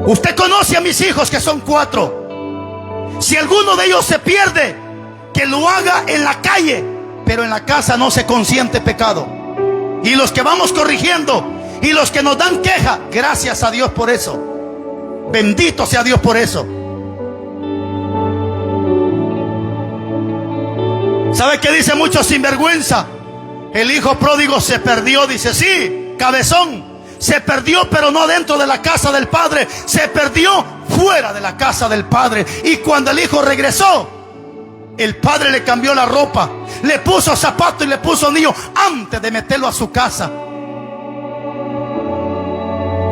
Usted conoce a mis hijos, que son 4. Si alguno de ellos se pierde, que lo haga en la calle, pero en la casa no se consiente pecado. Y los que vamos corrigiendo, y los que nos dan queja, gracias a Dios por eso. Bendito sea Dios por eso. ¿Sabe qué dice mucho sinvergüenza? El hijo pródigo se perdió. Dice, sí, cabezón, se perdió, pero no dentro de la casa del padre. Se perdió fuera de la casa del padre. Y cuando el hijo regresó, el padre le cambió la ropa, le puso zapato y le puso anillo antes de meterlo a su casa.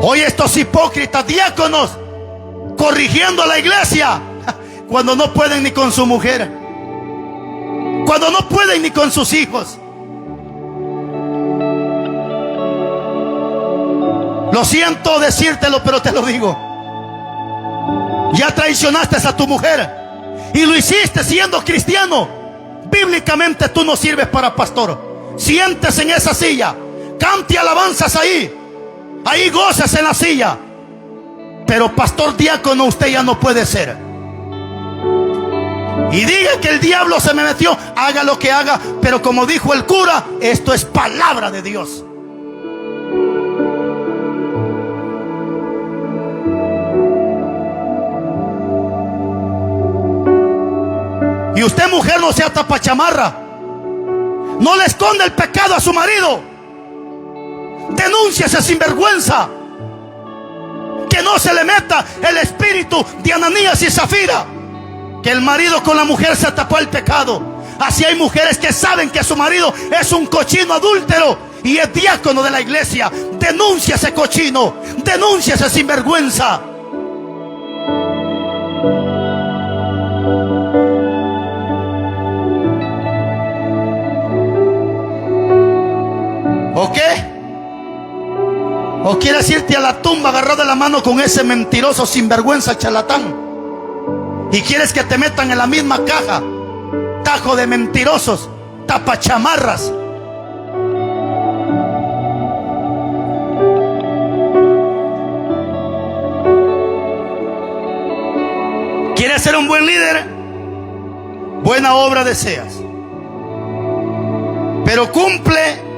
Hoy estos hipócritas diáconos corrigiendo a la iglesia cuando no pueden ni con su mujer, cuando no pueden ni con sus hijos. Lo siento decírtelo, pero te lo digo. Ya traicionaste a tu mujer y lo hiciste siendo cristiano. Bíblicamente tú no sirves para pastor. Siéntese en esa silla, cante alabanzas ahí, ahí goces en la silla, pero pastor diácono usted ya no puede ser. Y diga que el diablo se me metió, haga lo que haga, pero como dijo el cura, esto es palabra de Dios. Y usted, mujer, no sea tapachamarra. No le esconda el pecado a su marido. Denúnciese sinvergüenza. Que no se le meta el espíritu de Ananías y Zafira, que el marido con la mujer se tapó el pecado. Así hay mujeres que saben que su marido es un cochino adúltero y es diácono de la iglesia. Denuncia ese cochino, denuncia ese sinvergüenza. ¿O qué? ¿O quieres irte a la tumba agarrado de la mano con ese mentiroso sinvergüenza charlatán? ¿Y quieres que te metan en la misma caja? Tajo de mentirosos, tapachamarras. ¿Quieres ser un buen líder? Buena obra deseas, pero cumple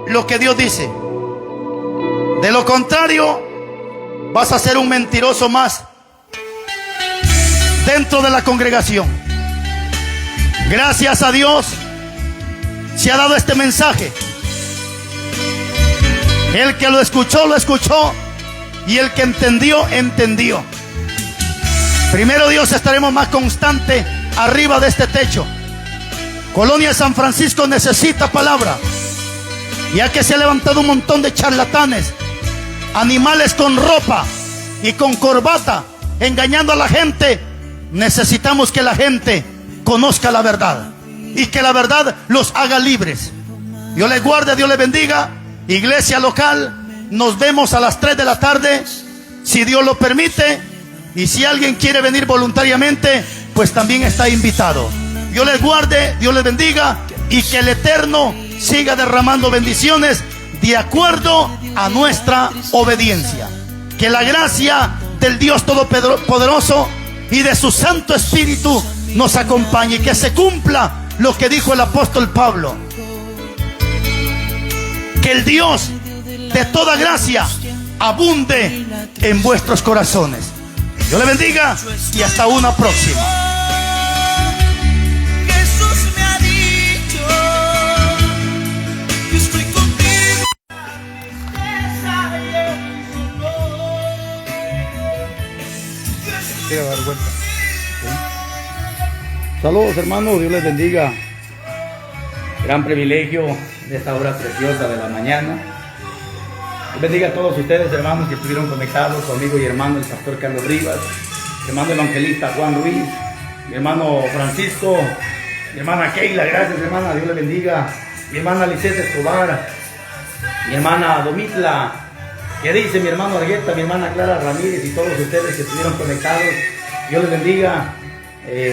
lo que Dios dice. De lo contrario, vas a ser un mentiroso más dentro de la congregación. Gracias a Dios se ha dado este mensaje. El que lo escuchó, y el que entendió, entendió. Primero Dios, estaremos más constante arriba de este techo. Colonia San Francisco necesita palabra, ya que se ha levantado un montón de charlatanes, animales con ropa y con corbata, engañando a la gente. Necesitamos que la gente conozca la verdad y que la verdad los haga libres. Dios les guarde, Dios les bendiga. Iglesia local, Nos vemos a las 3 de la tarde, si Dios lo permite. Y si alguien quiere venir voluntariamente, pues también está invitado. Dios les guarde, Dios les bendiga, y que el Eterno siga derramando bendiciones de acuerdo a nuestra obediencia. Que la gracia del Dios Todopoderoso y de su Santo Espíritu nos acompañe, y que se cumpla lo que dijo el apóstol Pablo: que el Dios de toda gracia abunde en vuestros corazones. Dios le bendiga y hasta una próxima. Jesús me ha dicho que estoy contigo. Quiero dar vuelta. Saludos, hermanos, Dios les bendiga. Gran privilegio de esta hora preciosa de la mañana. Dios bendiga a todos ustedes, hermanos, que estuvieron conectados conmigo y hermano el pastor Carlos Rivas, mi hermano evangelista Juan Ruiz, mi hermano Francisco, mi hermana Keila, gracias hermana, Dios les bendiga, mi hermana Lisette Escobar, mi hermana Domitla, que dice mi hermano Argueta, mi hermana Clara Ramírez y todos ustedes que estuvieron conectados, Dios les bendiga.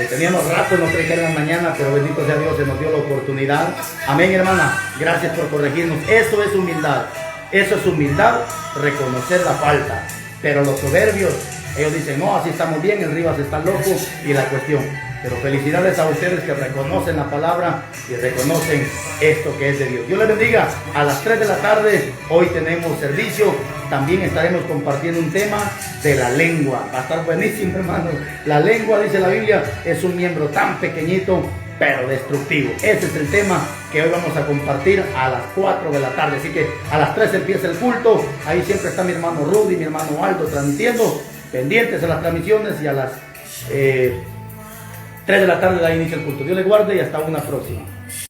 Teníamos rato, no creí que era la mañana, pero bendito sea Dios, se nos dio la oportunidad. Amén, hermana, gracias por corregirnos. Eso es humildad, reconocer la falta. Pero los soberbios, ellos dicen, no, así estamos bien, el Rivas está loco y la cuestión. Pero felicidades a ustedes que reconocen la palabra y reconocen esto que es de Dios. Dios les bendiga. A las 3 de la tarde, hoy tenemos servicio. También estaremos compartiendo un tema de la lengua. Va a estar buenísimo, hermano. La lengua, dice la Biblia, es un miembro tan pequeñito, pero destructivo. Ese es el tema que hoy vamos a compartir a las 4 de la tarde. Así que a las 3 empieza el culto. Ahí siempre está mi hermano Rudy, mi hermano Aldo transmitiendo. Pendientes a las transmisiones, y a las 3 de la tarde da inicio el culto. Dios les guarde y hasta una próxima.